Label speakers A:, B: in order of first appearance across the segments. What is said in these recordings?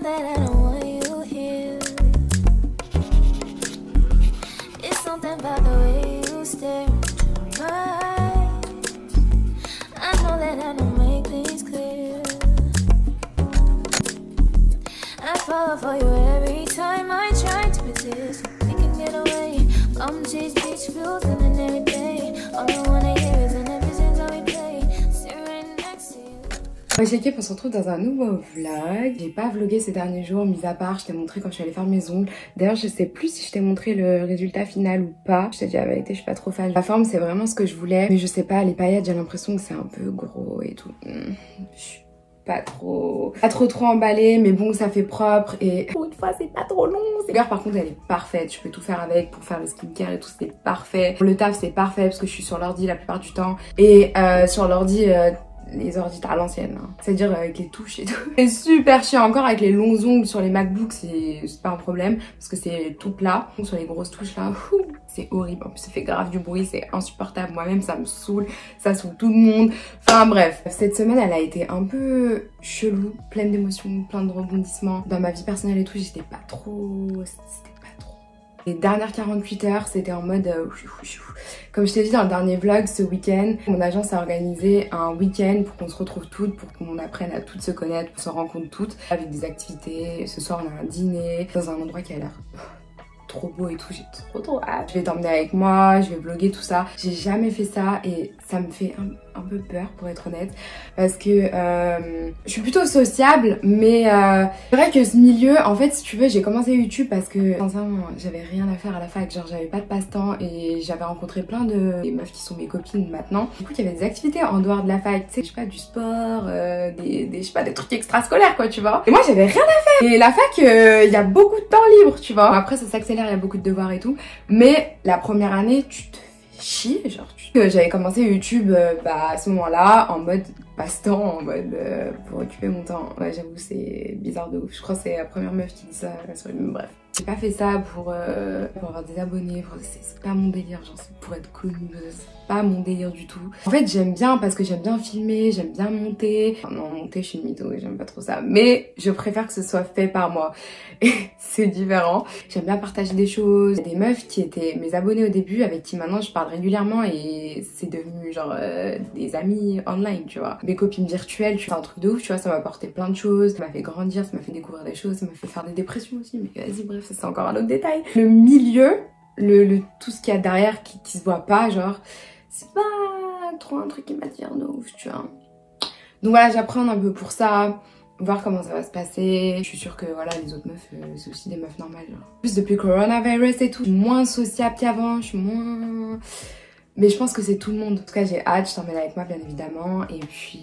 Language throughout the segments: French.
A: that I don't want you here. It's something about the way you stare into my eyes. I know that I don't make things clear. I fall for you every time I try to resist. We can get away, come chase beach views and then every day. All I wanna hear is an episode that we play. Sitting right next to you.
B: Ouais, l'équipe, on se retrouve dans un nouveau vlog. J'ai pas vlogué ces derniers jours, mis à part je t'ai montré quand je suis allée faire mes ongles. D'ailleurs je sais plus si je t'ai montré le résultat final ou pas. Je t'ai dit la vérité, je suis pas trop fan. La forme c'est vraiment ce que je voulais, mais je sais pas, les paillettes j'ai l'impression que c'est un peu gros et tout. Je suis pas trop emballée, mais bon ça fait propre et pour une fois c'est pas trop long. L'air par contre elle est parfaite, je peux tout faire avec pour faire le skincare et tout, c'est parfait. Pour le taf c'est parfait parce que je suis sur l'ordi la plupart du temps et sur l'ordi les ordi à l'ancienne, hein. C'est-à-dire avec les touches et tout. C'est super chiant, encore avec les longs ongles sur les MacBooks, c'est pas un problème parce que c'est tout plat. Sur les grosses touches là, c'est horrible. En plus ça fait grave du bruit, c'est insupportable. Moi-même ça me saoule, ça saoule tout le monde. Enfin bref, cette semaine elle a été un peu chelou, pleine d'émotions, plein de rebondissements. Dans ma vie personnelle et tout, j'étais pas trop... Les dernières 48 heures, c'était en mode... Comme je t'ai dit dans le dernier vlog, ce week-end, mon agence a organisé un week-end pour qu'on se retrouve toutes, pour qu'on apprenne à toutes se connaître, qu'on se rencontre toutes, avec des activités. Ce soir, on a un dîner dans un endroit qui a l'air trop beau et tout, j'ai trop hâte. Je vais t'emmener avec moi, je vais vlogger tout ça. J'ai jamais fait ça et ça me fait un peu peur pour être honnête parce que je suis plutôt sociable mais c'est vrai que ce milieu, en fait si tu veux, j'ai commencé YouTube parce que sincèrement j'avais rien à faire à la fac, genre j'avais pas de passe-temps et j'avais rencontré plein de meufs qui sont mes copines maintenant. Du coup il y avait des activités en dehors de la fac, tu sais, je sais pas, du sport, je sais pas, des trucs extrascolaires quoi, tu vois. Et moi j'avais rien à faire et la fac il y a beaucoup de temps libre, tu vois. Après ça s'accélère, il y a beaucoup de devoirs et tout, mais la première année tu te chier, genre j'avais commencé YouTube à ce moment-là en mode passe-temps, en mode pour occuper mon temps. Ouais, j'avoue c'est bizarre de ouf. Je crois que c'est la première meuf qui dit ça sur les... Bref. J'ai pas fait ça pour avoir des abonnés, c'est pas mon délire, genre c'est pour être connue, c'est pas mon délire du tout. En fait j'aime bien parce que j'aime bien filmer, j'aime bien monter. Enfin, non, monter je suis une mytho et j'aime pas trop ça, mais je préfère que ce soit fait par moi et c'est différent. J'aime bien partager des choses. Il y a des meufs qui étaient mes abonnés au début avec qui maintenant je parle régulièrement et c'est devenu genre des amis online, tu vois. Mes copines virtuelles, c'est un truc de ouf, tu vois, ça m'a apporté plein de choses, ça m'a fait grandir, ça m'a fait découvrir des choses, ça m'a fait faire des dépressions aussi, mais vas-y bref, ça c'est encore un autre détail. Le milieu, tout ce qu'il y a derrière qui se voit pas, genre, c'est pas trop un truc qui m'attire de ouf, tu vois. Donc voilà, j'apprends un peu pour ça, voir comment ça va se passer. Je suis sûre que voilà, les autres meufs, c'est aussi des meufs normales, genre. En plus depuis coronavirus et tout, je suis moins sociable qu'avant, je suis moins... Mais je pense que c'est tout le monde. En tout cas, j'ai hâte, je t'emmène avec moi bien évidemment. Et puis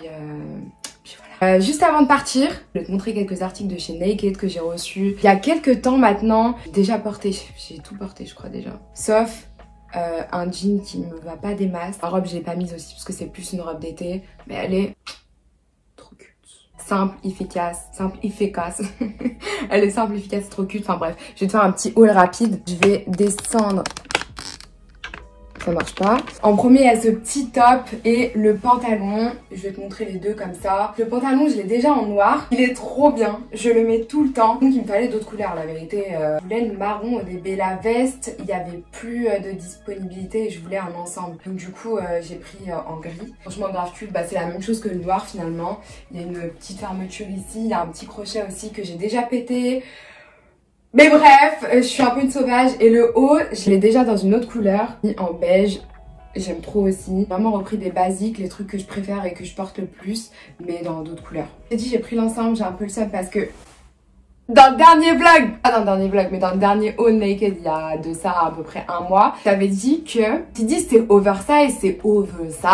B: voilà. Juste avant de partir, je vais te montrer quelques articles de chez Naked que j'ai reçus il y a quelques temps maintenant. J'ai déjà porté, j'ai tout porté je crois déjà. Sauf un jean qui me va pas des masses. La robe je l'ai pas mise aussi parce que c'est plus une robe d'été. Mais elle est trop cute. Simple, efficace. Elle est simple, efficace, trop cute. Enfin bref, je vais te faire un petit haul rapide. Je vais descendre. Ça marche pas. En premier, il y a ce petit top et le pantalon. Je vais te montrer les deux comme ça. Le pantalon, je l'ai déjà en noir. Il est trop bien. Je le mets tout le temps. Donc, il me fallait d'autres couleurs. La vérité, je voulais le marron au début. La veste, il y avait plus de disponibilité et je voulais un ensemble. Donc, du coup, j'ai pris en gris. Franchement, grave cute. Bah, c'est la même chose que le noir finalement. Il y a une petite fermeture ici. Il y a un petit crochet aussi que j'ai déjà pété. Mais bref, je suis un peu une sauvage et le haut, je l'ai déjà dans une autre couleur, en beige. J'aime trop aussi. J'ai vraiment repris des basiques, les trucs que je préfère et que je porte le plus, mais dans d'autres couleurs. J'ai dit j'ai pris l'ensemble, j'ai un peu le seum parce que dans le dernier vlog, pas dans le dernier vlog, mais dans le dernier haul Naked, il y a de ça à peu près un mois, t'avais dit que, tu dis c'est oversize, c'est oversized,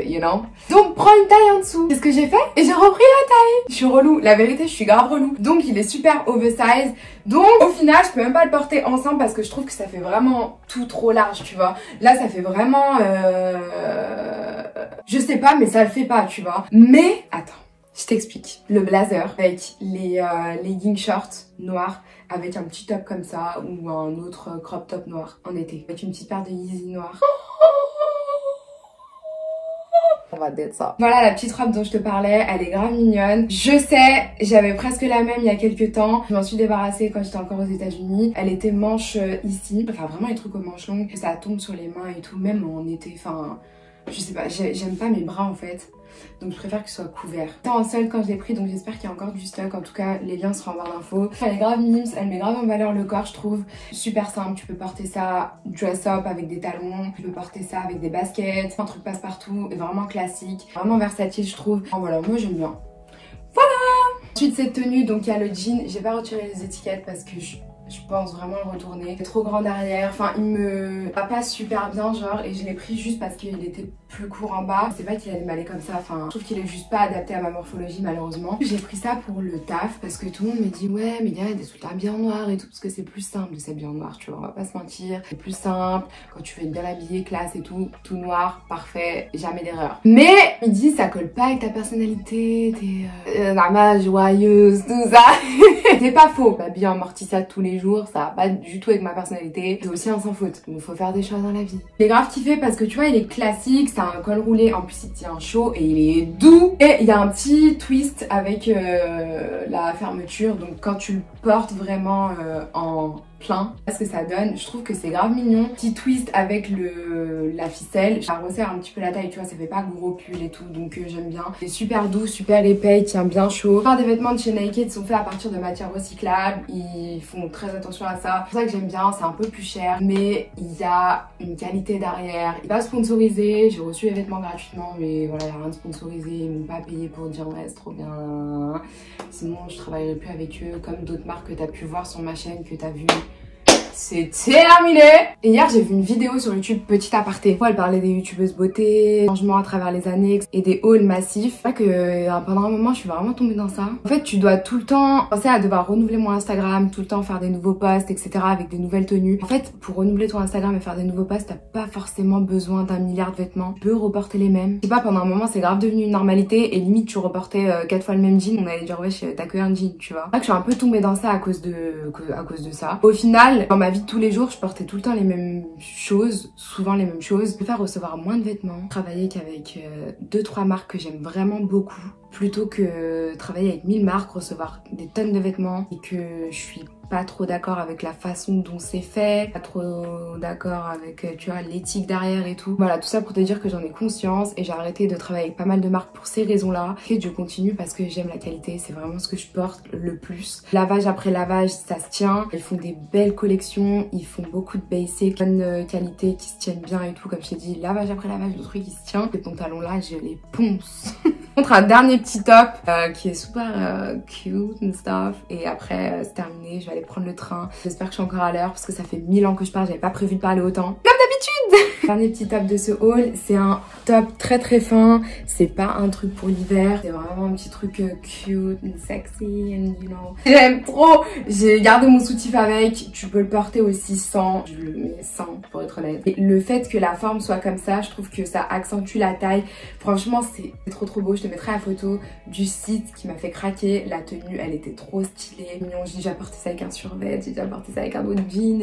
B: you know. Donc prends une taille en dessous. C'est ce que j'ai fait et j'ai repris la taille. Je suis relou, la vérité, je suis grave relou. Donc il est super oversized. Donc au final, je peux même pas le porter ensemble parce que je trouve que ça fait vraiment tout trop large, tu vois. Là, ça fait vraiment, je sais pas, mais ça le fait pas, tu vois. Mais attends. Je t'explique. Le blazer avec les leggings shorts noirs avec un petit top comme ça ou un autre crop top noir en été avec une petite paire de Yeezy noirs. about ça. Voilà la petite robe dont je te parlais, elle est grave mignonne. Je sais, j'avais presque la même il y a quelques temps. Je m'en suis débarrassée quand j'étais encore aux États-Unis. Elle était manche ici, enfin vraiment les trucs aux manches longues, que ça tombe sur les mains et tout, même en été, enfin je sais pas, j'aime pas mes bras en fait. Donc je préfère que ce soit couvert. C'était en solde quand je l'ai pris, donc j'espère qu'il y a encore du stock. En tout cas, les liens seront en barre d'infos. Elle est grave mimes, elle met grave en valeur le corps, je trouve. Super simple, tu peux porter ça dress up avec des talons, tu peux porter ça avec des baskets, un truc passe-partout, vraiment classique, vraiment versatile je trouve. Enfin, voilà, moi j'aime bien. Voilà. Ensuite cette tenue, donc il y a le jean, j'ai pas retiré les étiquettes parce que je pense vraiment le retourner. Il est trop grand derrière, enfin il me va pas super bien genre, et je l'ai pris juste parce qu'il était plus court en bas. C'est pas qu'il allait m'aller comme ça, enfin je trouve qu'il est juste pas adapté à ma morphologie malheureusement. J'ai pris ça pour le taf parce que tout le monde me dit ouais mais il y a des trucs bien en noir et tout, parce que c'est plus simple de s'habiller en noir, tu vois, on va pas se mentir. C'est plus simple, quand tu veux être bien habillé, classe et tout noir, parfait, jamais d'erreur. Mais ils disent ça colle pas avec ta personnalité, t'es normal, joyeuse, tout ça. C'est pas faux, m'habiller en mortissade tous les jours, ça va pas du tout avec ma personnalité. C'est aussi un sans faute, donc faut faire des choix dans la vie. J'ai grave kiffé parce que tu vois il est classique, c'est un col roulé, en plus il tient chaud et il est doux. Et il y a un petit twist avec la fermeture, donc quand tu le portes vraiment en plein, ce que ça donne, je trouve que c'est grave mignon. Petit twist avec la ficelle, ça resserre un petit peu la taille, tu vois, ça fait pas gros pull et tout, donc j'aime bien. C'est super doux, super épais, il tient bien chaud. La plupart des vêtements de chez Naked sont faits à partir de matières recyclables, ils font très attention à ça. C'est pour ça que j'aime bien, c'est un peu plus cher, mais il y a une qualité derrière. Il n'est pas sponsorisé, j'ai reçu les vêtements gratuitement, mais voilà, il n'y a rien de sponsorisé, ils m'ont pas payé pour dire ouais c'est trop bien. Sinon je travaillerai plus avec eux, comme d'autres marques que tu as pu voir sur ma chaîne, que tu as vu. C'est terminé. Et hier j'ai vu une vidéo sur YouTube, petit aparté. Elle parlait des youtubeuses beauté, changements à travers les années et des hauls massifs. C'est vrai que pendant un moment je suis vraiment tombée dans ça. En fait tu dois tout le temps penser à devoir renouveler mon Instagram, tout le temps faire des nouveaux posts, etc. avec des nouvelles tenues. En fait pour renouveler ton Instagram et faire des nouveaux posts, t'as pas forcément besoin d'un milliard de vêtements. Tu peux reporter les mêmes. Je sais pas, pendant un moment c'est grave devenu une normalité et limite tu reportais 4 fois le même jean, on allait dire wesh t'as que un jean, tu vois. C'est vrai que je suis un peu tombée dans ça à cause de ça. Au final, dans ma vie de tous les jours, je portais tout le temps les mêmes choses, souvent les mêmes choses. Je préfère recevoir moins de vêtements, travailler qu'avec 2-3 marques que j'aime vraiment beaucoup, plutôt que travailler avec 1000 marques, recevoir des tonnes de vêtements et que je suis pas trop d'accord avec la façon dont c'est fait, pas trop d'accord avec, tu vois, l'éthique derrière et tout. Voilà, tout ça pour te dire que j'en ai conscience et j'ai arrêté de travailler avec pas mal de marques pour ces raisons-là. Et je continue parce que j'aime la qualité, c'est vraiment ce que je porte le plus. Lavage après lavage, ça se tient. Ils font des belles collections, ils font beaucoup de basic, bonne qualité, qui se tiennent bien et tout. Comme je t'ai dit, lavage après lavage, le truc qui se tient. Les pantalons là, je les ponce. Contre un dernier petit top qui est super cute and stuff. Et après, c'est terminé, je vais aller prendre le train. J'espère que je suis encore à l'heure parce que ça fait 1000 ans que je pars, j'avais pas prévu de parler autant. Comme d'habitude. Dernier petit top de ce haul, c'est un top très très fin. C'est pas un truc pour l'hiver, c'est vraiment un petit truc cute and sexy and you know. J'aime trop. J'ai gardé mon soutif avec, tu peux le porter aussi sans. Je le mets sans pour être honnête. Et le fait que la forme soit comme ça, je trouve que ça accentue la taille. Franchement, c'est trop beau. Je te mettrai la photo du site qui m'a fait craquer. La tenue, elle était trop stylée. Mignon, j'ai déjà porté ça avec un survêt, j'ai déjà porté ça avec un autre jean.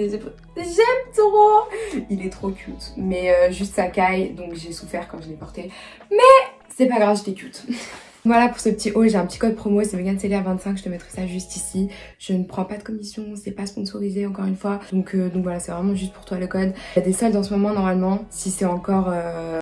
B: J'aime trop. Il est trop cute. Mais juste sa caille, donc j'ai souffert quand je l'ai porté. Mais c'est pas grave, j'étais cute. Voilà pour ce petit haul, j'ai un petit code promo, c'est Megan Celia 25, je te mettrai ça juste ici. Je ne prends pas de commission, c'est pas sponsorisé encore une fois. Donc voilà, c'est vraiment juste pour toi le code. Il y a des soldes en ce moment normalement, si c'est encore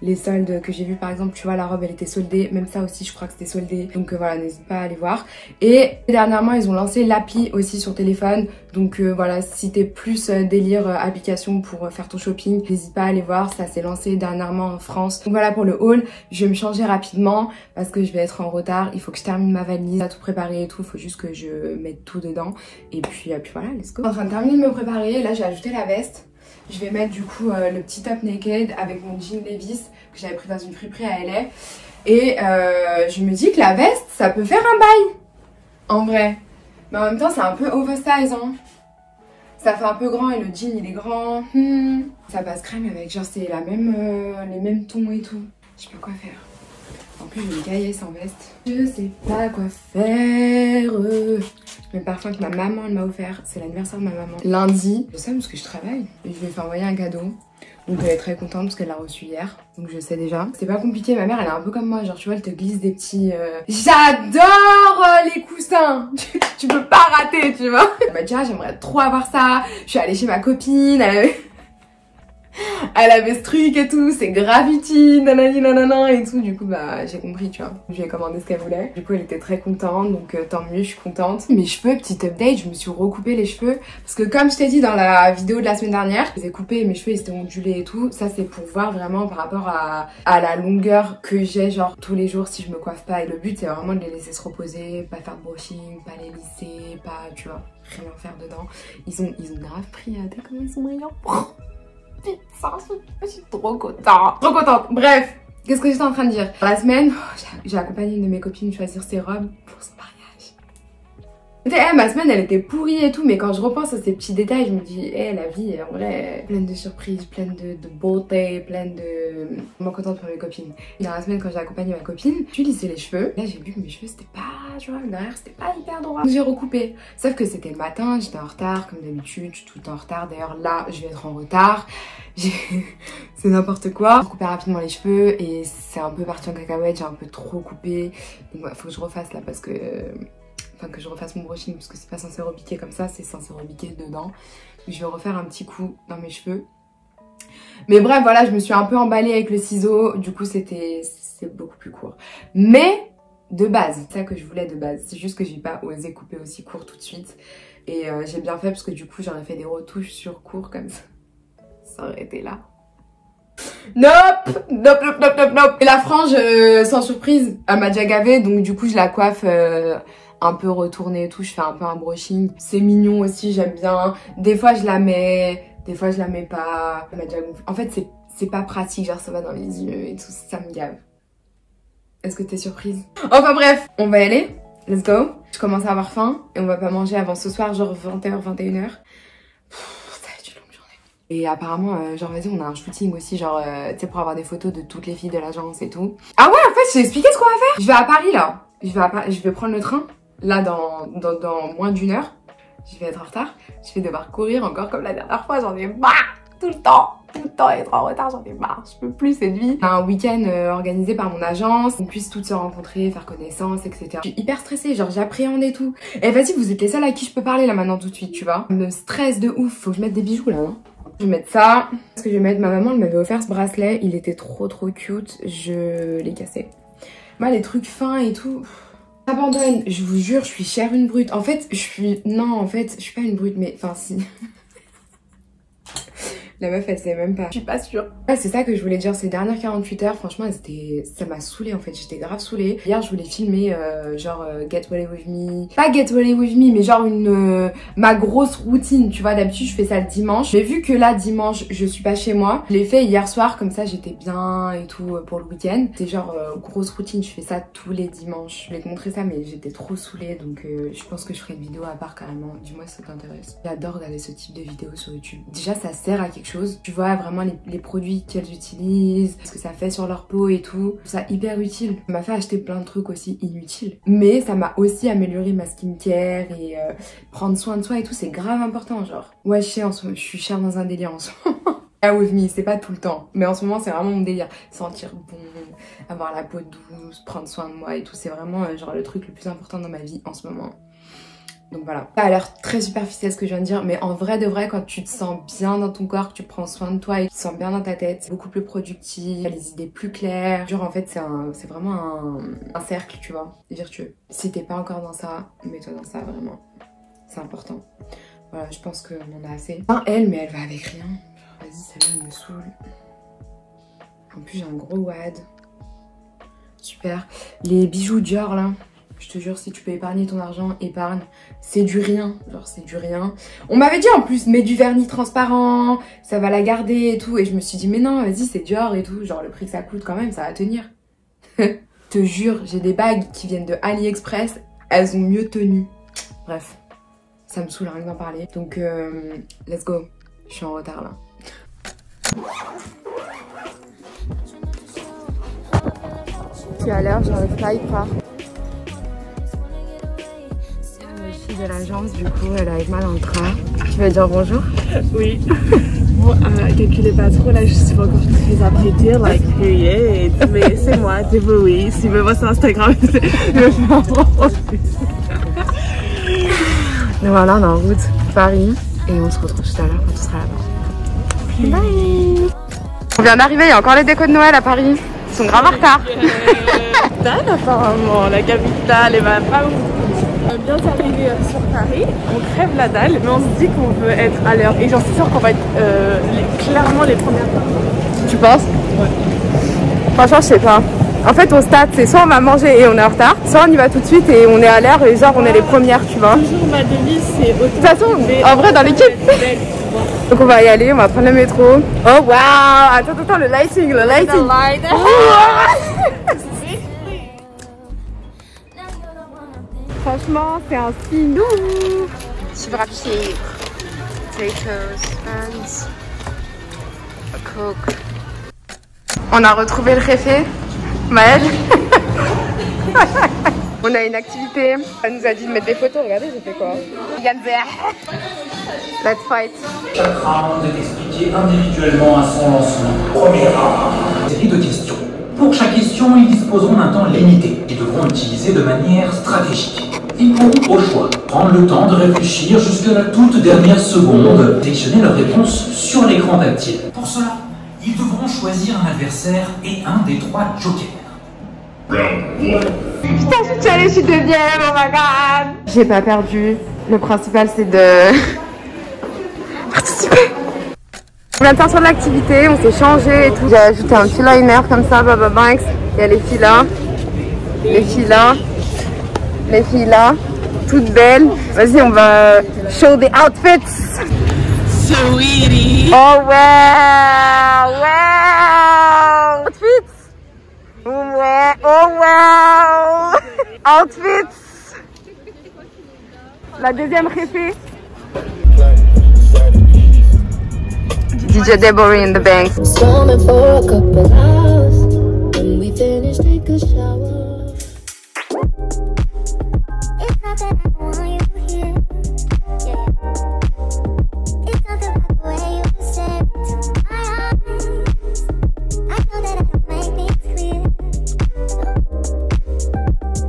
B: les soldes que j'ai vu par exemple, tu vois la robe elle était soldée, même ça aussi je crois que c'était soldé. Donc voilà, n'hésite pas à aller voir. Et dernièrement ils ont lancé l'appli aussi sur téléphone. Donc voilà, si t'es plus délire application pour faire ton shopping, n'hésite pas à aller voir, ça s'est lancé dernièrement en France. Donc voilà pour le haul, je vais me changer rapidement parce que je vais être en retard, il faut que je termine ma valise, à tout préparer et tout, il faut juste que je mette tout dedans. Et puis voilà, let's go. Je suis en train de terminer de me préparer, là j'ai ajouté la veste. Je vais mettre du coup le petit top naked avec mon jean Levi's que j'avais pris dans une friperie à LA. Et je me dis que la veste, ça peut faire un bail, en vrai. Mais en même temps, c'est un peu oversize, hein. Ça fait un peu grand et le jean, il est grand. Ça passe crème avec, genre, c'est la même, les mêmes tons et tout. Je sais pas quoi faire. En plus, je vais me cailler sans veste. Je sais pas quoi faire. Le parfum que ma maman elle m'a offert, c'est l'anniversaire de ma maman. Lundi, je sais parce que je travaille. Et je lui ai fait envoyer un cadeau. Donc elle est très contente parce qu'elle l'a reçu hier. Donc je sais déjà. C'est pas compliqué, ma mère elle est un peu comme moi. Genre tu vois, elle te glisse des petits... J'adore les coussins. Tu peux pas rater, tu vois. Elle m'a dit ah, j'aimerais trop avoir ça. Je suis allée chez ma copine, elle avait ce truc et tout, c'est grave utile, nanani nanana et tout. Du coup bah j'ai compris, tu vois. Je lui ai commandé ce qu'elle voulait. Du coup elle était très contente, donc tant mieux, je suis contente. Mes cheveux, petit update, je me suis recoupé les cheveux. Parce que comme je t'ai dit dans la vidéo de la semaine dernière, je les ai coupés et mes cheveux ils étaient ondulés et tout. Ça c'est pour voir vraiment par rapport à la longueur que j'ai genre tous les jours si je me coiffe pas. Et le but c'est vraiment de les laisser se reposer, pas faire de brushing, pas les lisser, pas, tu vois, rien faire dedans. Ils ont grave pris, t'es comment ils sont brillants. Putain, je suis trop contente. Trop contente. Bref, qu'est-ce que j'étais en train de dire? La semaine, j'ai accompagné une de mes copines choisir ses robes pour son mariage. Ma semaine elle était pourrie et tout, mais quand je repense à ces petits détails, je me dis, la vie en vrai, pleine de surprises, pleine de beauté, pleine de... Vraiment contente pour mes copines. Et dans la semaine, quand j'ai accompagné ma copine, je lui lissais les cheveux. Là, j'ai vu que mes cheveux, c'était pas, tu vois, derrière, c'était pas hyper droit. Donc j'ai recoupé. Sauf que c'était le matin, j'étais en retard, comme d'habitude, je suis tout le temps en retard. D'ailleurs, là, je vais être en retard. C'est n'importe quoi. J'ai coupé rapidement les cheveux et c'est un peu parti en cacahuète, j'ai un peu trop coupé. Donc ouais, faut que je refasse là parce que... Enfin que je refasse mon brushing parce que c'est pas censé repiquer comme ça, c'est censé repiquer dedans. Je vais refaire un petit coup dans mes cheveux. Mais bref voilà, je me suis un peu emballée avec le ciseau, du coup c'est beaucoup plus court. Mais de base, c'est ça que je voulais de base, c'est juste que j'ai pas osé couper aussi court tout de suite. Et j'ai bien fait parce que du coup j'aurais fait des retouches sur court comme ça. Ça aurait été là. Nope, nope, nope, nope, nope, nope. Et la frange, sans surprise, elle m'a déjà gavée, donc du coup je la coiffe un peu retournée et tout, je fais un peu un brushing. C'est mignon aussi, j'aime bien. Des fois je la mets, des fois je la mets pas. Elle m'a déjà gonflé. En fait c'est pas pratique, genre ça va dans les yeux et tout, ça me gave. Est-ce que t'es surprise? Enfin bref, on va y aller, let's go. Je commence à avoir faim et on va pas manger avant ce soir, genre 20h, 21h. Et apparemment, genre vas-y, on a un shooting aussi, genre, tu sais, pour avoir des photos de toutes les filles de l'agence et tout. Ah ouais, en fait, j'ai expliqué ce qu'on va faire. Je vais à Paris, là. Je vais prendre le train, là, dans moins d'1 heure. Je vais être en retard. Je vais devoir courir encore comme la dernière fois, j'en ai marre. Tout le temps être en retard, j'en ai marre. Je peux plus cette vie. Un week-end organisé par mon agence, on puisse toutes se rencontrer, faire connaissance, etc. Je suis hyper stressée, genre j'appréhende et tout. Et vas-y, vous êtes les seuls à qui je peux parler là maintenant tout de suite, tu vois. Je me stresse de ouf, faut que je mette des bijoux là, hein. Je vais mettre ça. Parce que je vais mettre, ma maman elle m'avait offert ce bracelet, il était trop cute, je l'ai cassé. Moi les trucs fins et tout, j'abandonne, je vous jure, je suis chère une brute. En fait, non en fait, je suis pas une brute mais, enfin si. La meuf elle sait même pas, je suis pas sûre. Ouais, c'est ça que je voulais dire, ces dernières 48 heures, franchement ça m'a saoulée en fait, j'étais grave saoulée. Hier je voulais filmer genre Get Ready With Me, pas Get Ready With Me mais genre ma grosse routine, tu vois, d'habitude je fais ça le dimanche. Mais vu que là dimanche je suis pas chez moi, je l'ai fait hier soir comme ça j'étais bien et tout pour le week-end. C'est genre grosse routine, je fais ça tous les dimanches. Je voulais te montrer ça mais j'étais trop saoulée donc je pense que je ferai une vidéo à part carrément, dis-moi si ça t'intéresse. J'adore regarder ce type de vidéos sur YouTube. Déjà ça sert à quelque chose, tu vois vraiment les produits qu'elles utilisent, ce que ça fait sur leur peau et tout, ça hyper utile. Ça m'a fait acheter plein de trucs aussi inutiles, mais ça m'a aussi amélioré ma skincare et prendre soin de soi et tout, c'est grave important genre. Ouais je sais, en ce moment, je suis chère dans un délire en ce moment. Ah with me, c'est pas tout le temps, mais en ce moment c'est vraiment mon délire. Sentir bon, avoir la peau douce, prendre soin de moi et tout, c'est vraiment genre le truc le plus important dans ma vie en ce moment. Donc voilà, ça a l'air très superficiel ce que je viens de dire, mais en vrai de vrai, quand tu te sens bien dans ton corps, que tu prends soin de toi et que tu te sens bien dans ta tête, c'est beaucoup plus productif, les idées plus claires. Genre en fait c'est vraiment un cercle, tu vois, vertueux. Si t'es pas encore dans ça, mets-toi dans ça vraiment, c'est important. Voilà, je pense qu'on en a assez. Enfin elle, mais elle va avec rien. Vas-y, celle-là elle me saoule. En plus j'ai un gros wad. Super. Les bijoux Dior là. Je te jure, si tu peux épargner ton argent, épargne. C'est du rien, genre c'est du rien. On m'avait dit en plus, mets du vernis transparent, ça va la garder et tout. Et je me suis dit, mais non, vas-y, c'est Dior et tout. Genre le prix que ça coûte quand même, ça va tenir. Te jure, j'ai des bagues qui viennent de AliExpress, elles ont mieux tenu. Bref, ça me saoule rien que d'en parler. Donc, let's go. Je suis en retard là. Je suis à l'heure, j'arrive pas à y croire. De l'agence, du coup elle est avec moi dans le train. Tu vas dire bonjour?
C: Oui. Bon, calculez pas trop, là je suis pas encore très apprêtée, like period. Mais c'est moi, Déborah. Si vous me voyez sur Instagram, je vais faire
B: Donc voilà, on est en route pour Paris et on se retrouve tout à l'heure quand on sera là-bas. Bye. On vient d'arriver, il y a encore les décos de Noël à Paris. Ils sont grave en retard.
C: Apparemment, la capitale, et ben pas où. On vient d'arriver sur Paris, on crève la dalle, mais on se dit qu'on veut être à l'heure. Et j'en suis sûre qu'on va être clairement les premières.
B: Tu penses?
C: Ouais.
B: Franchement, je sais pas. En fait, au stade, c'est soit on va manger et on est en retard, soit on y va tout de suite et on est à l'heure et genre on est les premières, tu vois.
C: Toujours ma devise, c'est autant.
B: De toute façon, en vrai, dans l'équipe. Donc on va y aller, on va prendre le métro. Oh waouh! Attends, le lighting, le lighting. Franchement, c'est un sinou. Suivre à pied. Potatoes, buns, a coke. On a retrouvé le réfé. Maëlle. On a une activité. Elle nous a dit de mettre des photos. Regardez, j'ai fait quoi? Let's fight.
D: Chaque round est expliqué individuellement à son lancement. Premier round. Série de questions. Pour chaque question, ils disposeront d'un temps limité et devront l'utiliser de manière stratégique. Ils pourront, au choix, prendre le temps de réfléchir jusqu'à la toute dernière seconde, sélectionner leur réponse sur l'écran tactile. Pour cela, ils devront choisir un adversaire et un des 3 jokers.
B: Putain, je suis allée, je suis deuxième, oh my god. J'ai pas perdu. Le principal, c'est de participer. On vient de sortir de l'activité, on s'est changé et tout. J'ai ajouté un petit liner comme ça, Baba Banks. Il y a les filles là, les filles là, les filles là, toutes belles. Vas-y, on va show the outfits.
C: Sweetie.
B: Oh wow, wow, outfits. Ouais, oh wow, outfits. La deuxième réfé. DJ Deborah in the bank.
A: Swimming for a couple hours. When we finish, take a shower. It's not that I want you here. Yeah. It's not the way you say to my eyes. I know that I can make things clear.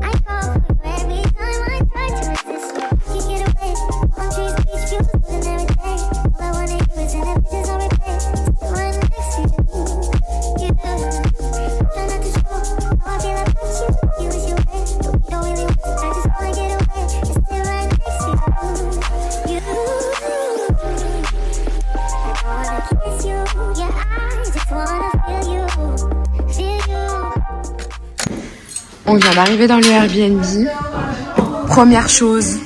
A: I fall for you every time I try to resist you. You get away. Palm trees, beach views, and everything. All I wanna do is in the pictures on replay. Still right next to you. You do. Try not to show how I feel about you. You wish you were, but we don't really want. I just wanna get away. You're still right next to you. You. I wanna kiss you. Yeah, I just wanna feel you. Feel you.
B: On vient d'arriver dans le Airbnb. Première chose,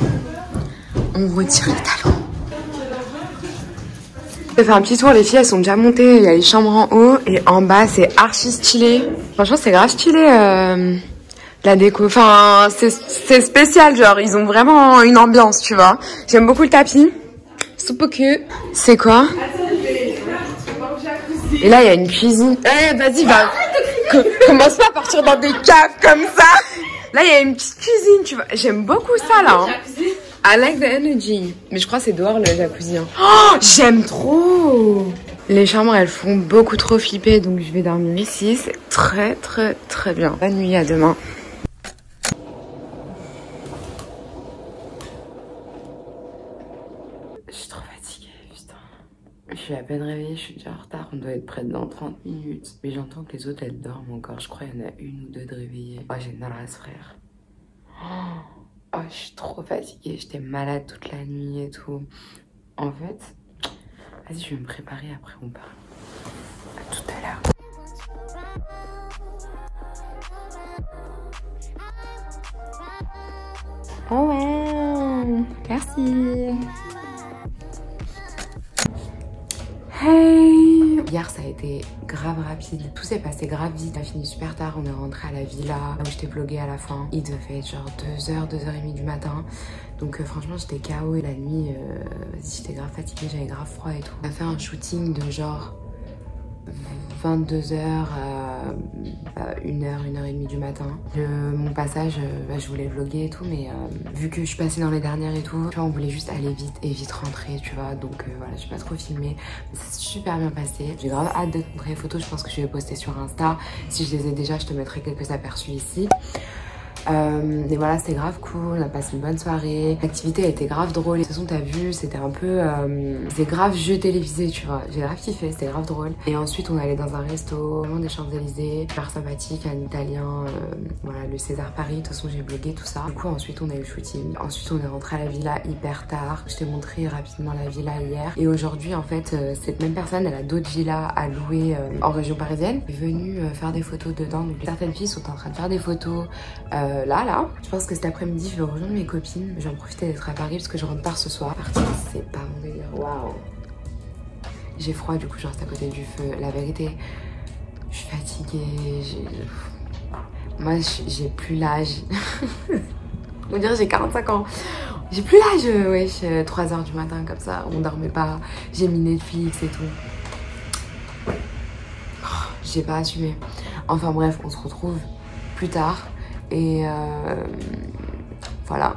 B: on retire les talons. J'ai fait un petit tour, les filles elles sont déjà montées, il y a les chambres en haut et en bas c'est archi stylé. Franchement c'est grave stylé la déco, enfin c'est spécial, genre ils ont vraiment une ambiance, tu vois. J'aime beaucoup le tapis, super cute. C'est quoi? Et là il y a une cuisine. Eh vas-y va, commence pas à partir dans des caves comme ça. Là il y a une petite cuisine, tu vois. J'aime beaucoup ça là. Hein. I like the energy. Mais je crois que c'est dehors le jacuzzi. Hein. Oh, j'aime trop. Les chambres elles font beaucoup trop flipper, donc je vais dormir ici. C'est très très très bien. Bonne nuit, à demain. Je suis trop fatiguée, putain. Je suis à peine réveillée, je suis déjà en retard. On doit être près dans 30 minutes. Mais j'entends que les autres elles dorment encore. Je crois qu'il y en a une ou deux de réveillées. Oh, j'ai une race, frère. Oh, je suis trop fatiguée, j'étais malade toute la nuit et tout. En fait, vas-y, je vais me préparer, après on parle. À tout à l'heure. Oh ouais, merci. Hey. Hier ça a été grave rapide, tout s'est passé grave vite, on a fini super tard, on est rentré à la villa où j'étais vloguée à la fin. Il devait être genre 2h, 2h30 du matin. Donc franchement j'étais KO et la nuit, j'étais grave fatiguée, j'avais grave froid et tout. On a fait un shooting de genre 22h à 1h30 du matin. Mon passage, je voulais vlogger et tout, mais vu que je suis passée dans les dernières et tout, tu vois, on voulait juste aller vite et vite rentrer, tu vois. Donc voilà, j'ai pas trop filmé, mais c'est super bien passé. J'ai grave hâte de te montrer les photos, je pense que je vais les poster sur Insta. Si je les ai déjà, je te mettrai quelques aperçus ici. Et voilà, c'était grave cool, on a passé une bonne soirée. L'activité a été grave drôle. De toute façon, t'as vu, c'était un peu... c'était grave jeu télévisé, tu vois. J'ai grave kiffé, c'était grave drôle. Et ensuite, on est allé dans un resto, vraiment des Champs-Élysées, super sympathique, un italien, voilà, le César Paris. De toute façon, j'ai blogué tout ça. Du coup, ensuite, on a eu le shooting. Ensuite, on est rentré à la villa hyper tard. Je t'ai montré rapidement la villa hier. Et aujourd'hui, en fait, cette même personne, elle a d'autres villas à louer en région parisienne. Elle est venue faire des photos dedans. Donc, certaines filles sont en train de faire des photos là. Je pense que cet après-midi, je vais rejoindre mes copines. Je vais en profiter d'être à Paris parce que je rentre tard ce soir. Partir, c'est pas mon délire. Waouh. J'ai froid, du coup, je reste à côté du feu. La vérité, je suis fatiguée. Moi, j'ai plus l'âge. On dirait j'ai 45 ans. J'ai plus l'âge, wesh, 3h du matin comme ça. On dormait pas. J'ai mis Netflix et tout. J'ai pas assumé. Enfin bref, on se retrouve plus tard. Et voilà.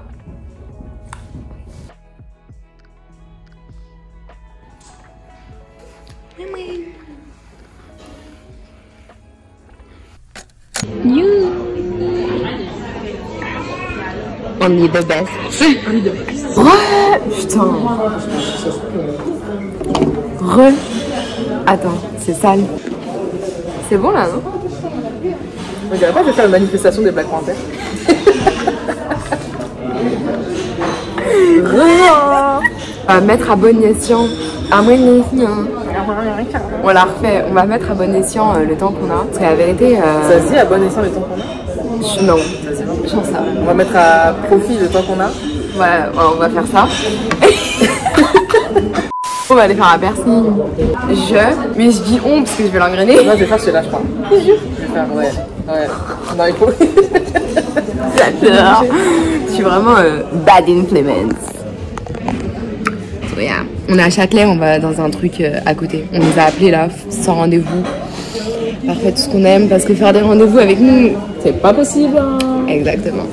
B: On est the best. Ouais, putain. Attends, c'est sale. C'est bon là, non?
C: On dirait pas que je vais faire une manifestation des Black Panthers.
B: On va mettre à bon escient. On la refait. On va mettre à bon escient le temps qu'on a. Parce que la vérité.
C: Ça se dit à bon escient le temps qu'on a?
B: Non. J'en sais.
C: On va mettre à profit le temps qu'on a.
B: Ouais, on va faire ça. On va aller faire un piercing. Mais je dis on parce que je vais l'engrainer.
C: Moi je vais faire celui-là, je crois. Je vais faire, ouais. Non, il faut.
B: J'adore. Je suis vraiment bad influence. So, yeah. On est à Châtelet, on va dans un truc à côté. On nous a appelés là, sans rendez-vous. Parfait, tout ce qu'on aime, parce que faire des rendez-vous avec nous,
C: c'est pas possible.
B: Exactement.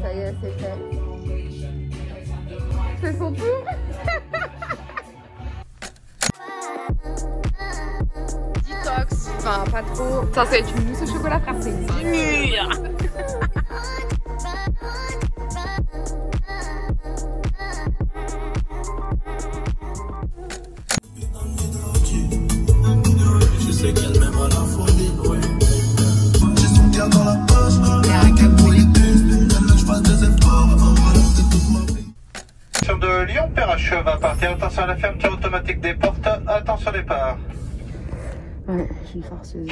B: Ça y est, c'est fait. C'est son tour. Detox. Enfin, pas trop. Ça va être une mousse au chocolat, frère. C'est mûr.
E: Je sais qu'elle m'aime à la folie, ouais. J'ai son cœur dans la poche, et à quel point il est une, je fasse des efforts avant de rester toute ma vie.
F: Sur de Lyon, Perrachev va partir. Attention à la fermeture automatique des portes. Attention départ.
B: Ouais, je suis une forceuse.